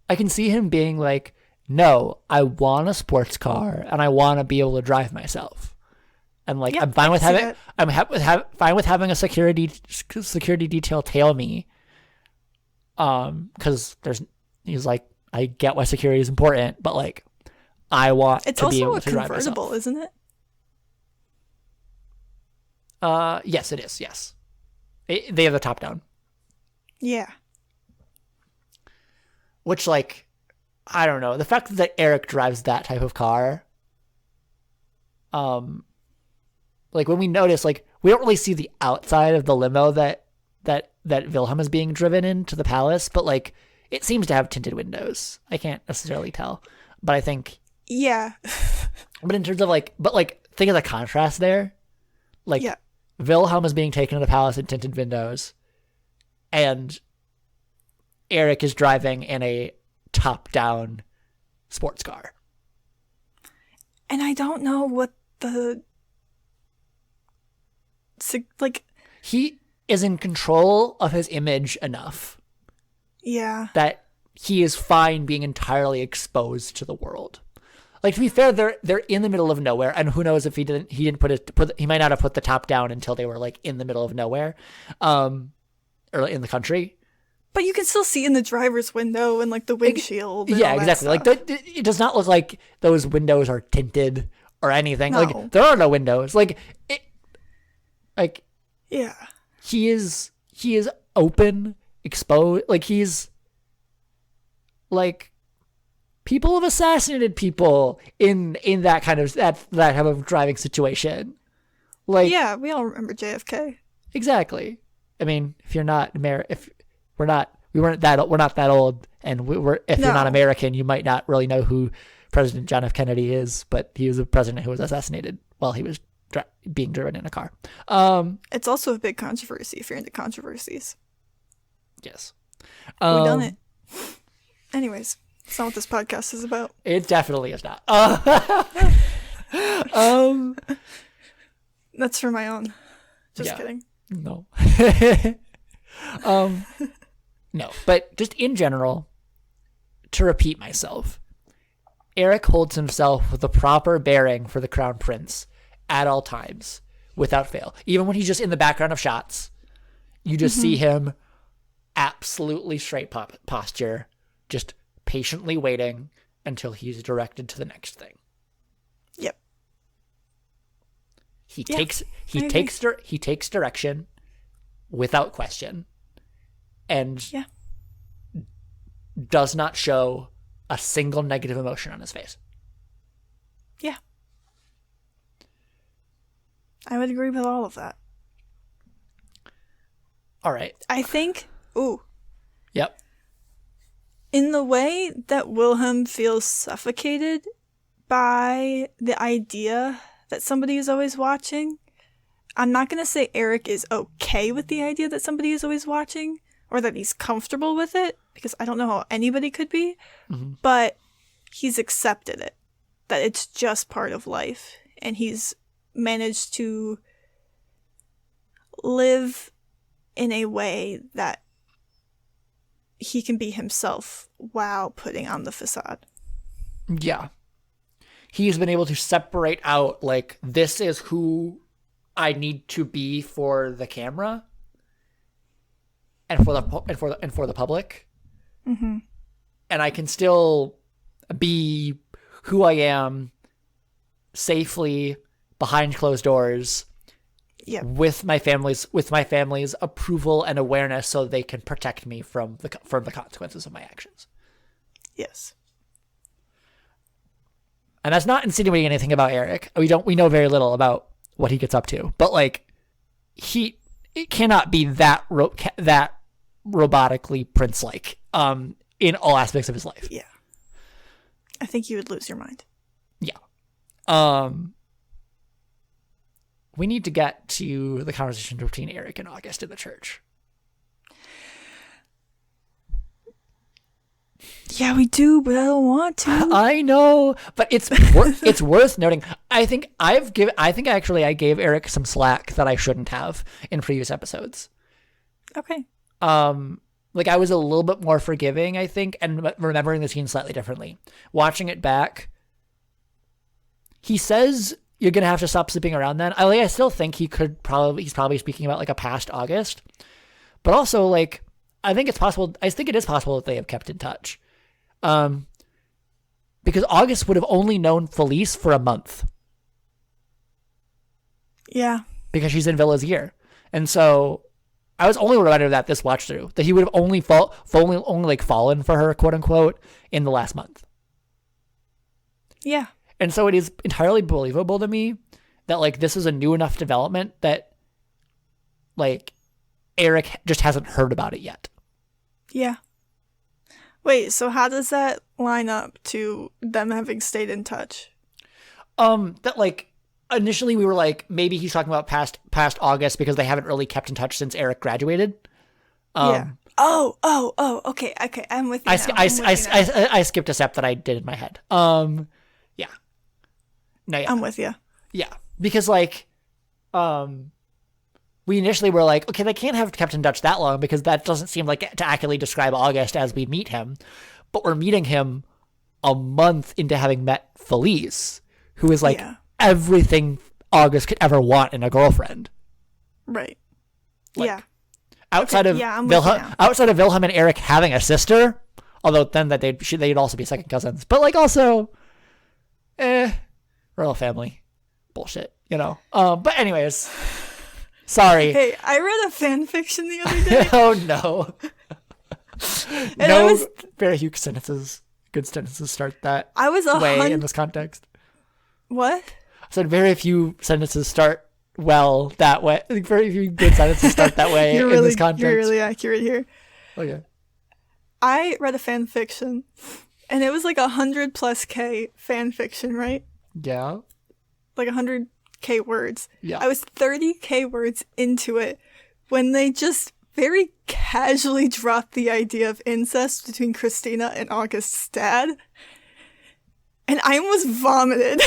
Speaker 2: I can see him being like, no, I want a sports car and I want to be able to drive myself. And like,
Speaker 1: Yep,
Speaker 2: I'm fine with
Speaker 1: I can see
Speaker 2: having,
Speaker 1: that.
Speaker 2: fine with having a security detail tail me. Cause he's like, I get why security is important, but like, I want
Speaker 1: It's
Speaker 2: to be able
Speaker 1: also
Speaker 2: to
Speaker 1: a
Speaker 2: drive
Speaker 1: convertible,
Speaker 2: myself.
Speaker 1: isn't it?
Speaker 2: Yes, it is. Yes. They have the top down.
Speaker 1: Yeah.
Speaker 2: Which, like, I don't know. The fact that Erik drives that type of car, like when we notice, like, we don't really see the outside of the limo that Wilhelm is being driven into the palace, but like, it seems to have tinted windows. I can't necessarily tell, but I think.
Speaker 1: Yeah.
Speaker 2: But in terms of like, think of the contrast there. Like,
Speaker 1: yeah.
Speaker 2: Wilhelm is being taken to the palace in tinted windows, and Erik is driving in a top-down sports car.
Speaker 1: And I don't know what like.
Speaker 2: He is in control of his image enough
Speaker 1: Yeah.
Speaker 2: that he is fine being entirely exposed to the world. Like, to be fair, they're in the middle of nowhere, and who knows if he might not have put the top down until they were like in the middle of nowhere, or in the country.
Speaker 1: But you can still see in the driver's window and like the windshield.
Speaker 2: Yeah, exactly. Like it does not look like those windows are tinted or anything.
Speaker 1: No.
Speaker 2: Like there are no windows. Like it. Like
Speaker 1: yeah.
Speaker 2: He is open, exposed. Like he's like. People have assassinated people in that kind of that type of driving situation. Like
Speaker 1: yeah, we all remember JFK.
Speaker 2: Exactly. I mean, if you're not we're not that old, and if you're not American, you might not really know who President John F. Kennedy is, but he was a president who was assassinated while he was being driven in a car.
Speaker 1: It's also a big controversy if you're into controversies.
Speaker 2: Yes.
Speaker 1: We've done it. Anyways. That's not what this podcast is about.
Speaker 2: It definitely is not.
Speaker 1: That's for my own. Just
Speaker 2: yeah.
Speaker 1: kidding.
Speaker 2: No. No, but just in general, to repeat myself, Erik holds himself with the proper bearing for the Crown Prince at all times, without fail. Even when he's just in the background of shots, you just see him absolutely straight posture, just patiently waiting until he's directed to the next thing.
Speaker 1: Yep.
Speaker 2: He takes direction without question, and does not show a single negative emotion on his face.
Speaker 1: Yeah. I would agree with all of that.
Speaker 2: All right.
Speaker 1: I think
Speaker 2: Yep.
Speaker 1: in the way that Wilhelm feels suffocated by the idea that somebody is always watching, I'm not going to say Erik is okay with the idea that somebody is always watching, or that he's comfortable with it, because I don't know how anybody could be, but he's accepted it, that it's just part of life, and he's managed to live in a way that he can be himself while putting on the facade.
Speaker 2: Yeah. He's been able to separate out, like, this is who I need to be for the camera and for the public.
Speaker 1: Mm-hmm.
Speaker 2: And I can still be who I am safely behind closed doors.
Speaker 1: Yeah.
Speaker 2: With my family's approval and awareness, so they can protect me from the consequences of my actions.
Speaker 1: Yes.
Speaker 2: And that's not insinuating anything about Erik. We know very little about what he gets up to. But like it cannot be that robotically prince-like in all aspects of his life.
Speaker 1: Yeah. I think you would lose your mind.
Speaker 2: Yeah. We need to get to the conversation between Erik and August in the church.
Speaker 1: Yeah, we do, but I don't want to.
Speaker 2: I know, but it's worth noting. I think I gave Erik some slack that I shouldn't have in previous episodes.
Speaker 1: Okay.
Speaker 2: Like I was a little bit more forgiving, I think, and remembering the scene slightly differently. Watching it back, he says you're gonna have to stop sleeping around then. I still think he's probably speaking about like a past August, but also like I think it is possible that they have kept in touch, because August would have only known Felice for a month.
Speaker 1: Yeah,
Speaker 2: because she's in Villa's year, and so I was only reminded of that this watch through, that he would have only fallen for her, quote unquote, in the last month.
Speaker 1: Yeah.
Speaker 2: And so it is entirely believable to me that like this is a new enough development that like Erik just hasn't heard about it yet.
Speaker 1: Yeah. Wait, so how does that line up to them having stayed in touch?
Speaker 2: That like initially we were like maybe he's talking about past August because they haven't really kept in touch since Erik graduated.
Speaker 1: Yeah. Oh. Okay. I'm with you.
Speaker 2: I skipped a step that I did in my head. Yeah. No, yeah.
Speaker 1: I'm with you.
Speaker 2: Yeah, because like, we initially were like, okay, they can't have kept in touch that long because that doesn't seem like to accurately describe August as we meet him. But we're meeting him a month into having met Felice, who is like everything August could ever want in a girlfriend.
Speaker 1: Right.
Speaker 2: Like,
Speaker 1: yeah.
Speaker 2: Outside of Wilhelm and Erik having a sister, although then that they'd also be second cousins, but like also, royal family bullshit, you know. But anyways, sorry.
Speaker 1: Hey, I read a fan fiction the other day.
Speaker 2: Oh no. No, very few good sentences start that way in this context.
Speaker 1: What?
Speaker 2: I said very few sentences start well that way. I think very few good sentences start that way in this context.
Speaker 1: You're really accurate here.
Speaker 2: Okay.
Speaker 1: I read a fan fiction, and it was like 100+ fan fiction, right?
Speaker 2: Yeah.
Speaker 1: Like 100K words.
Speaker 2: Yeah.
Speaker 1: I was 30K words into it when they just very casually dropped the idea of incest between Christina and August's dad. And I almost vomited.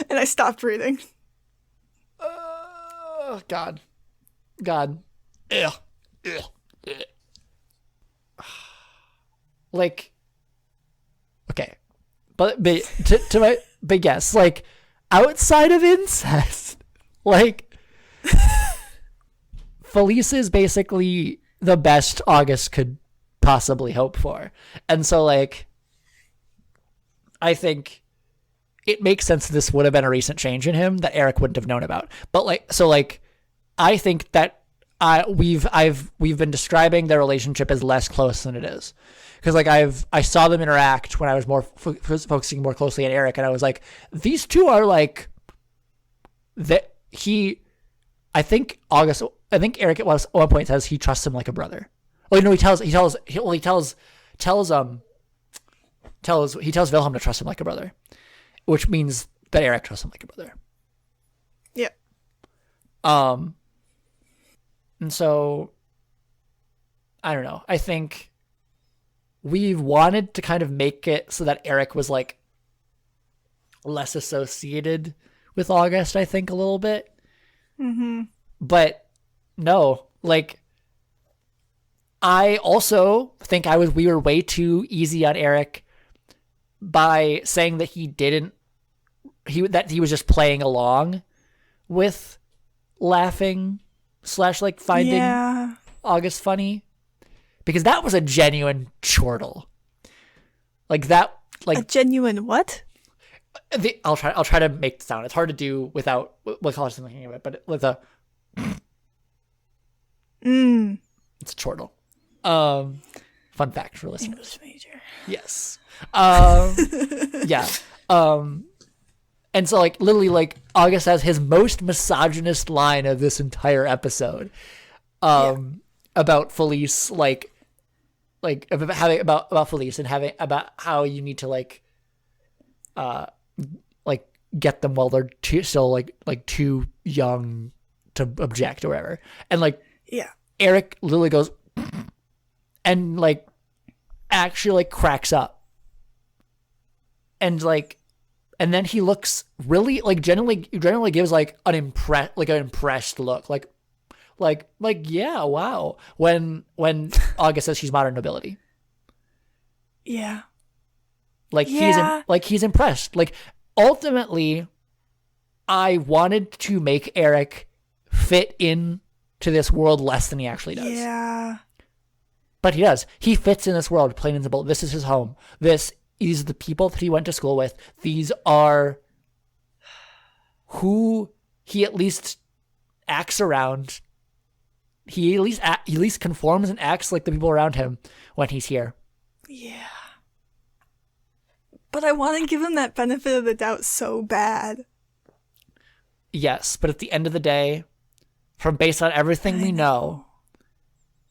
Speaker 1: And I stopped reading.
Speaker 2: God. Ew. Like, okay. But yes, like, outside of incest, like, Felice is basically the best August could possibly hope for. And so, like, I think it makes sense that this would have been a recent change in him that Erik wouldn't have known about. But, like, so, like, I think that we've been describing their relationship as less close than it is. Because, like, I saw them interact when I was more focusing more closely on Erik, and I was like, these two are, like, I think Erik at one point says he trusts him like a brother. Oh no, he tells Wilhelm to trust him like a brother, which means that Erik trusts him like a brother.
Speaker 1: Yeah.
Speaker 2: And so I don't know. I think we've wanted to kind of make it so that Erik was like less associated with August, I think, a little bit.
Speaker 1: Mm-hmm.
Speaker 2: But no, like, I also think we were way too easy on Erik by saying that that he was just playing along with laughing / like finding August funny, because that was a genuine chortle. Like that, like
Speaker 1: a genuine what?
Speaker 2: I'll try to make the sound. It's hard to do without what color I'm thinking of it, but with a it's a chortle. Fun fact for listeners.
Speaker 1: English major.
Speaker 2: Yes. Yeah. And so, like, literally, like, August has his most misogynist line of this entire episode about Felice, about Felice and about how you need to, like get them while they're still too young to object or whatever. And, like, Erik literally goes and, like, actually, like, cracks up. And, like, and then he looks really, like, generally gives, like, an impressed look. Like, yeah, wow. When August says she's modern nobility.
Speaker 1: Yeah.
Speaker 2: Like, he's impressed. Like, ultimately, I wanted to make Erik fit in to this world less than he actually does.
Speaker 1: Yeah.
Speaker 2: But he does. He fits in this world, plain and simple. This is his home. These are the people that he went to school with. These are who he at least acts around. He at least conforms and acts like the people around him when he's here.
Speaker 1: Yeah. But I want to give him that benefit of the doubt so bad.
Speaker 2: Yes, but at the end of the day, based on everything we know,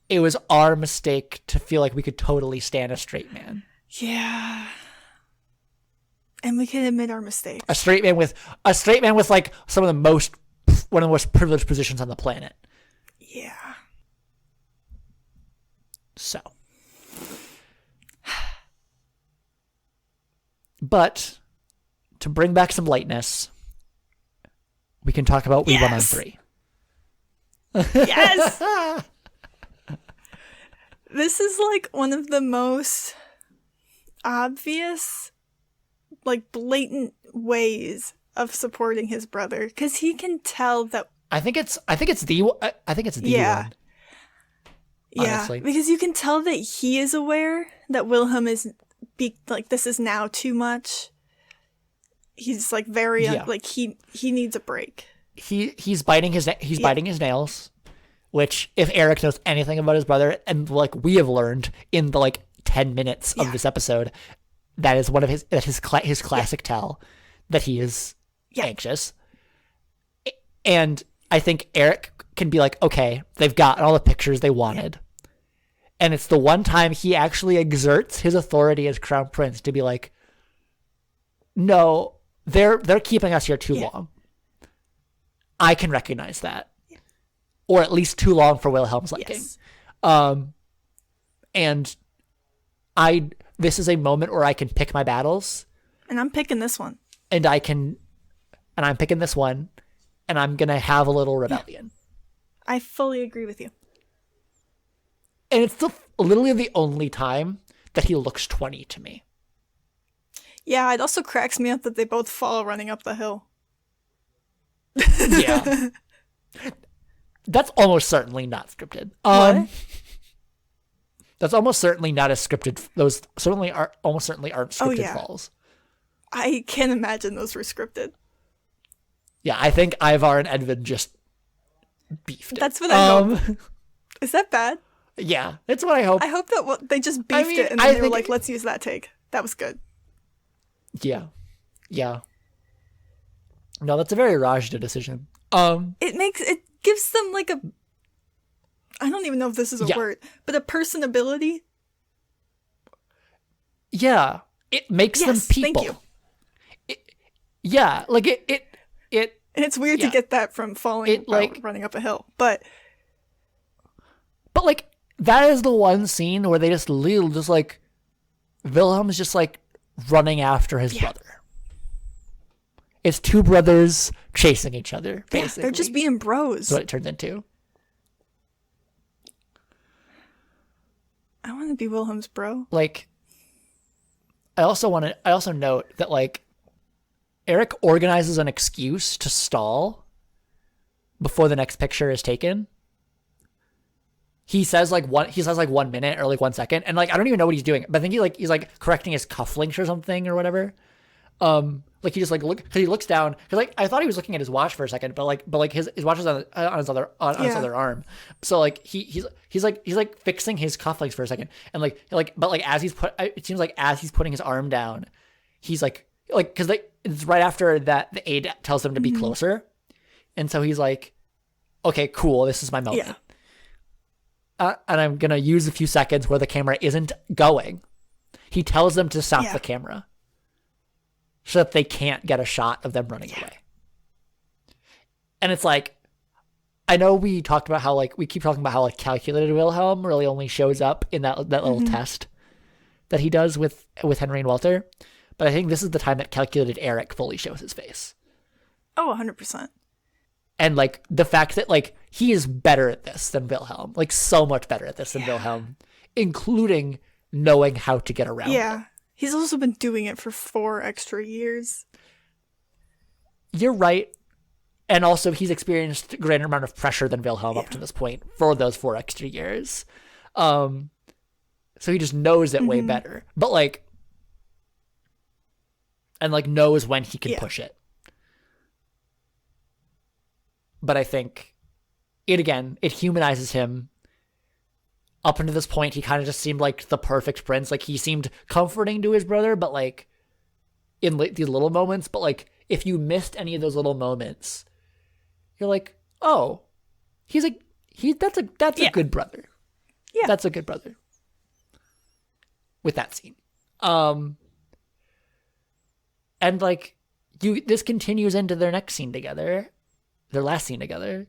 Speaker 2: it was our mistake to feel like we could totally stand a straight man.
Speaker 1: Yeah. And we can admit our mistakes.
Speaker 2: A straight man with like one of the most privileged positions on the planet.
Speaker 1: Yeah.
Speaker 2: So. But to bring back some lightness, we can talk about We Won on 3.
Speaker 1: Yes! This is like one of the most obvious, like, blatant ways of supporting his brother, because he can tell that. I think it's the one.
Speaker 2: Yeah,
Speaker 1: honestly. Because you can tell that he is aware that Wilhelm is this is now too much. He's like very like he needs a break.
Speaker 2: He's biting his nails, which, if Erik knows anything about his brother, and like we have learned in the like 10 minutes of this episode, that is one of his classic tell that he is anxious. And I think Erik can be like, okay, they've gotten all the pictures they wanted. And it's the one time he actually exerts his authority as Crown Prince to be like, no, they're keeping us here too long. I can recognize that. Or at least too long for Wilhelm's liking. And this is a moment where I can pick my battles.
Speaker 1: And I'm picking this one.
Speaker 2: And I'm picking this one, and I'm going to have a little rebellion.
Speaker 1: I fully agree with you.
Speaker 2: And it's literally the only time that he looks 20 to me.
Speaker 1: Yeah, it also cracks me up that they both fall running up the hill.
Speaker 2: Yeah. That's almost certainly not scripted.
Speaker 1: What?
Speaker 2: That's almost certainly not as scripted. Those almost certainly aren't scripted falls.
Speaker 1: I can't imagine those were scripted.
Speaker 2: Yeah, I think Ivar and Edvin just beefed it.
Speaker 1: That's what I hope. Is that bad?
Speaker 2: Yeah, that's what I hope.
Speaker 1: I hope that they just beefed it and then they were like, let's use that take. That was good.
Speaker 2: Yeah. Yeah. No, that's a very Rajda decision.
Speaker 1: It gives them like I don't even know if this is a word, but a personability.
Speaker 2: Yeah. It makes them people.
Speaker 1: Thank you.
Speaker 2: Like it
Speaker 1: and it's weird to get that from falling running up a hill, but
Speaker 2: like that is the one scene where they just like Wilhelm's just like running after his brother. It's two brothers chasing each other, basically.
Speaker 1: They're just being bros.
Speaker 2: That's what it turns into.
Speaker 1: I want to be Wilhelm's bro.
Speaker 2: Like, I also note that, like, Erik organizes an excuse to stall before the next picture is taken. He says like 1 minute or like 1 second, and like I don't even know what he's doing, but I think he's like correcting his cufflinks or something or whatever. Like he just like because he looks down because like I thought he was looking at his watch for a second, but like his watch is on his other his other arm. So like he's like fixing his cufflinks for a second, and but as it seems like as he's putting his arm down, he's like because it's right after that the aide tells him to be closer, and so he's like, okay, cool, this is my moment. And I'm gonna use a few seconds where the camera isn't going. He tells them to stop the camera, so that they can't get a shot of them running away. And it's like, I know we talked about how like we keep talking about how like calculated Wilhelm really only shows up in that little test that he does with Henry and Walter, but I think this is the time that calculated Erik fully shows his face.
Speaker 1: Oh, 100%.
Speaker 2: And like the fact that like he is better at this than Wilhelm, like so much better at this than Wilhelm, including knowing how to get around it.
Speaker 1: He's also been doing it for 4 extra years.
Speaker 2: You're right. And also he's experienced a greater amount of pressure than Wilhelm up to this point for those 4 extra years. So he just knows it way better. But like, and like knows when he can push it. But I think it humanizes him. Up until this point, he kind of just seemed like the perfect prince. Like, he seemed comforting to his brother, but, like, in these little moments. But, like, if you missed any of those little moments, you're like, oh, that's a good brother. Yeah. That's a good brother. With that scene. And, like, this continues into their next scene together. Their last scene together.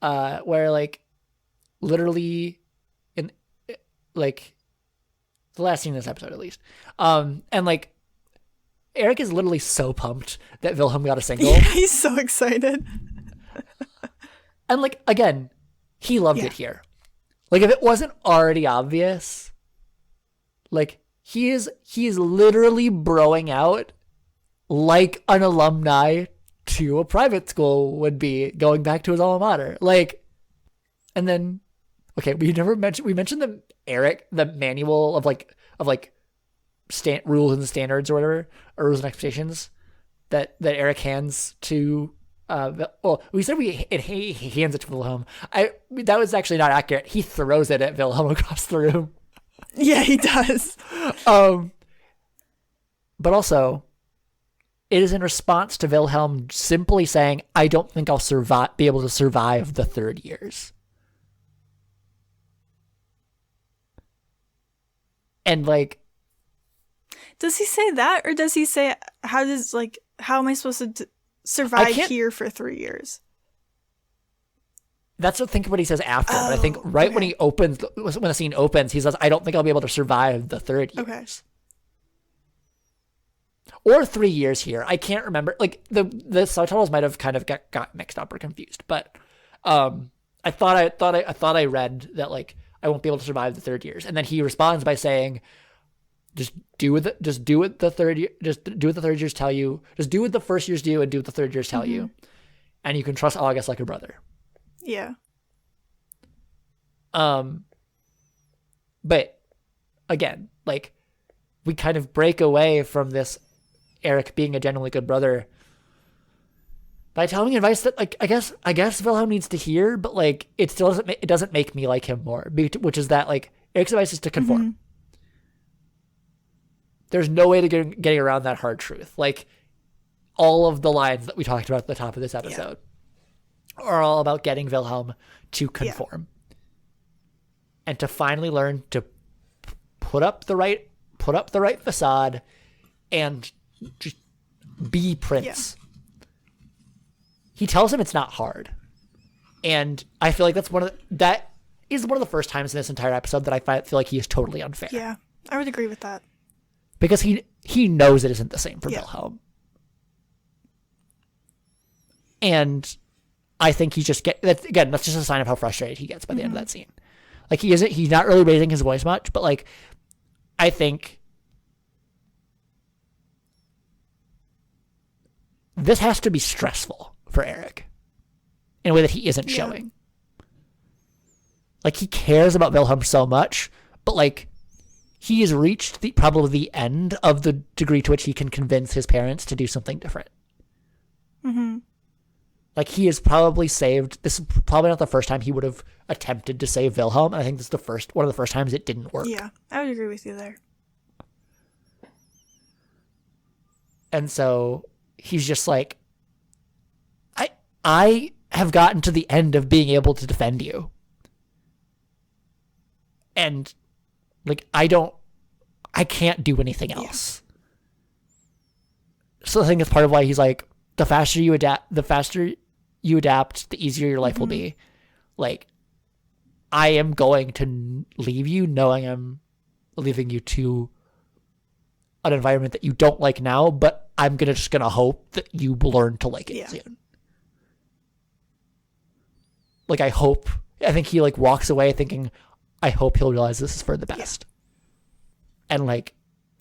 Speaker 2: Where, like, literally... like the last scene in this episode at least. And like Erik is literally so pumped that Wilhelm got a single.
Speaker 1: Yeah, he's so excited.
Speaker 2: And like again, he loved it here. Like if it wasn't already obvious, like he is literally broing out like an alumni to a private school would be going back to his alma mater. Like, and then okay, we mentioned the manual of rules and standards or whatever, or rules and expectations that Erik hands to. We said he hands it to Wilhelm. That was actually not accurate. He throws it at Wilhelm across the room.
Speaker 1: Yeah, he does.
Speaker 2: But also, it is in response to Wilhelm simply saying, "I don't think I'll be able to survive the 3rd years." And like,
Speaker 1: does he say that, or does he say how am I supposed to survive here for 3 years?
Speaker 2: That's what he says after. But I think when when the scene opens, he says, "I don't think I'll be able to survive the 3rd years." Or 3 years here. I can't remember. Like the subtitles might have kind of got mixed up or confused. But I thought I read that like, I won't be able to survive the 3rd years. And then he responds by saying, just do what the 3rd years tell you. Just do what the first years do and do what the 3rd years tell you. And you can trust August like a brother.
Speaker 1: Yeah.
Speaker 2: But again, like we kind of break away from this Erik being a genuinely good brother by telling advice that, like, I guess Wilhelm needs to hear, but like it still doesn't make me like him more. Which is that like Erik's advice is to conform. There's no way to getting around that hard truth. Like all of the lines that we talked about at the top of this episode are all about getting Wilhelm to conform and to finally learn to put up the right facade and just be Prince. He tells him it's not hard. And I feel like that is one of the first times in this entire episode that I feel like he is totally unfair.
Speaker 1: Yeah, I would agree with that.
Speaker 2: Because he knows it isn't the same for Wilhelm. And I think he just that's just a sign of how frustrated he gets by the end of that scene. Like he's not really raising his voice much, but like I think this has to be stressful for Erik in a way that he isn't showing. Like he cares about Wilhelm so much, but like he has reached probably the end of the degree to which he can convince his parents to do something different.
Speaker 1: Mm-hmm.
Speaker 2: Like, he has probably saved, this is probably not the first time he would have attempted to save Wilhelm, and I think this is one of the first times it didn't work.
Speaker 1: Yeah, I would agree with you there.
Speaker 2: And so he's just like, I have gotten to the end of being able to defend you. And, like, I can't do anything else. Yeah. So I think that's part of why he's like, the faster you adapt, the easier your life will be. Like, I am going to leave you knowing I'm leaving you to an environment that you don't like now, but I'm just gonna hope that you learn to like it soon. Like, I think he, like, walks away thinking, I hope he'll realize this is for the best. Yeah. And, like,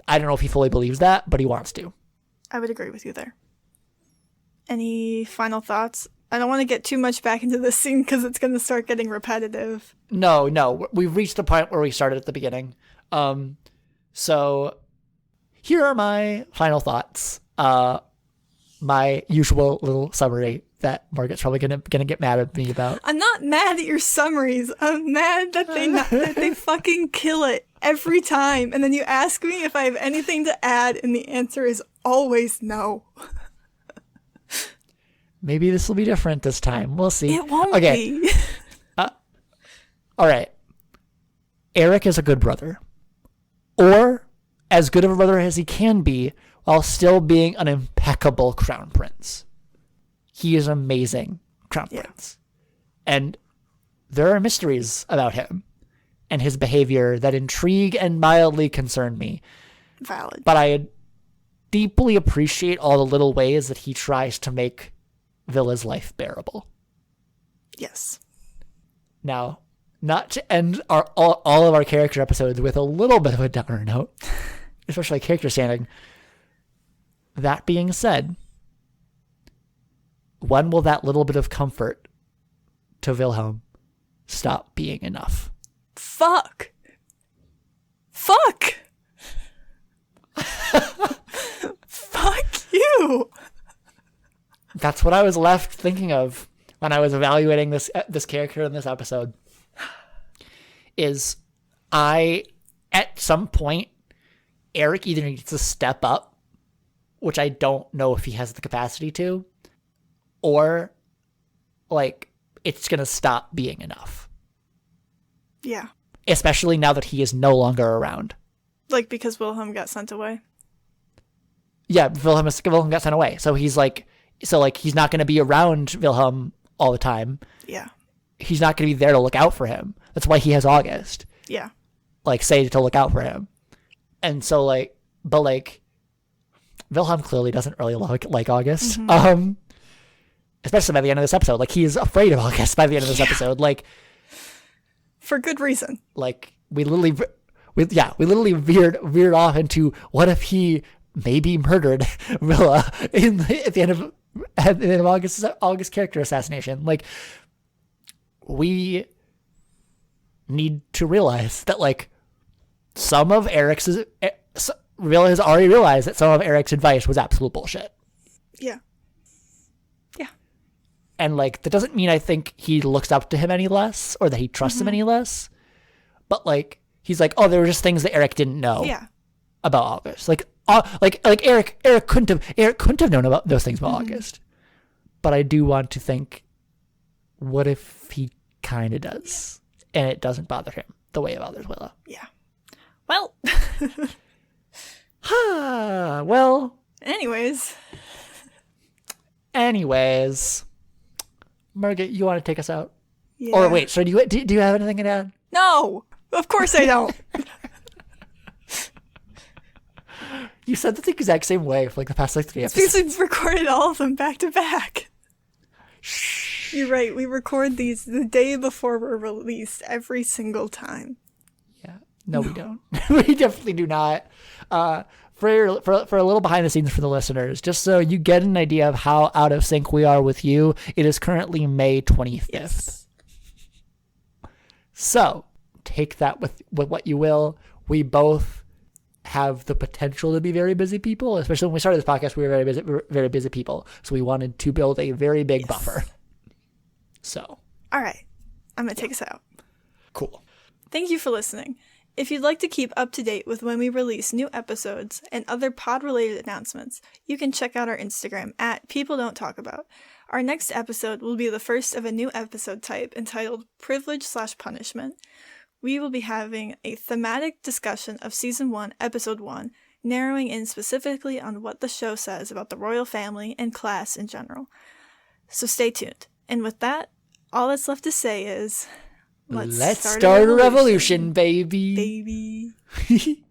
Speaker 2: I don't know if he fully believes that, but he wants to.
Speaker 1: I would agree with you there. Any final thoughts? I don't want to get too much back into this scene because it's going to start getting repetitive.
Speaker 2: No. We've reached the point where we started at the beginning. So here are my final thoughts. My usual little summary that Margaret's probably gonna get mad at me about.
Speaker 1: I'm not mad at your summaries. I'm mad that they fucking kill it every time. And then you ask me if I have anything to add, and the answer is always no.
Speaker 2: Maybe this will be different this time. We'll see.
Speaker 1: It won't be.
Speaker 2: All right. Erik is a good brother. Or as good of a brother as he can be while still being an impeccable crown prince. He is an amazing crown prince. And there are mysteries about him and his behavior that intrigue and mildly concern me.
Speaker 1: Valid.
Speaker 2: But I deeply appreciate all the little ways that he tries to make Villa's life bearable.
Speaker 1: Yes.
Speaker 2: Now, not to end all of our character episodes with a little bit of a downer note, especially character standing. That being said, when will that little bit of comfort to Wilhelm stop being enough?
Speaker 1: Fuck. Fuck you.
Speaker 2: That's what I was left thinking of when I was evaluating this character in this episode. Is at some point, Erik either needs to step up, which I don't know if he has the capacity to, or, like, it's going to stop being enough.
Speaker 1: Yeah.
Speaker 2: Especially now that he is no longer around.
Speaker 1: Like, because Wilhelm got sent away?
Speaker 2: Yeah, Wilhelm got sent away. So he's like, he's not going to be around Wilhelm all the time.
Speaker 1: Yeah.
Speaker 2: He's not going to be there to look out for him. That's why he has August.
Speaker 1: Yeah. Like,
Speaker 2: say to look out for him. And so, like, but, like, Wilhelm clearly doesn't really like August. Mm-hmm. Especially by the end of this episode. Like, he is afraid of August by the end of this episode. Like,
Speaker 1: for good reason.
Speaker 2: Like, we literally veered off into what if he maybe murdered Villa at the end of August's character assassination. Like, we need to realize that, like, Villa has already realized that some of Erik's advice was absolute bullshit.
Speaker 1: Yeah. Yeah.
Speaker 2: And, like, that doesn't mean I think he looks up to him any less or that he trusts him any less. But, like, he's like, oh, there were just things that Erik didn't know about August. Like Erik couldn't have known about those things about August. But I do want to think, what if he kind of does? And it doesn't bother him the way it bothers Willow.
Speaker 1: Yeah. Well.
Speaker 2: Well. Anyways. Margaret, you want to take us out? Yeah. Or wait, so do you have anything to add?
Speaker 1: No, of course I don't.
Speaker 2: You said the exact same way for like the past like 3 episodes.
Speaker 1: It's because we've recorded all of them back to back. Shh. You're right. We record these the day before we're released every single time.
Speaker 2: Yeah. No, we don't. We definitely do not. For a little behind the scenes for the listeners, just so you get an idea of how out of sync we are with you, it is currently May 25th. Yes. So take that with what you will. we both have the potential to be very busy people. Especially when we started this podcast, we were very busy people. So we wanted to build a very big buffer. So.
Speaker 1: All right. I'm going to take us out.
Speaker 2: Cool.
Speaker 1: Thank you for listening. If you'd like to keep up to date with when we release new episodes and other pod-related announcements, you can check out our Instagram at People Don't Talk About. Our next episode will be the first of a new episode type entitled Privilege/Punishment. We will be having a thematic discussion of Season 1, Episode 1, narrowing in specifically on what the show says about the royal family and class in general. So stay tuned. And with that, all that's left to say is... Let's start a revolution,
Speaker 2: baby.
Speaker 1: Baby.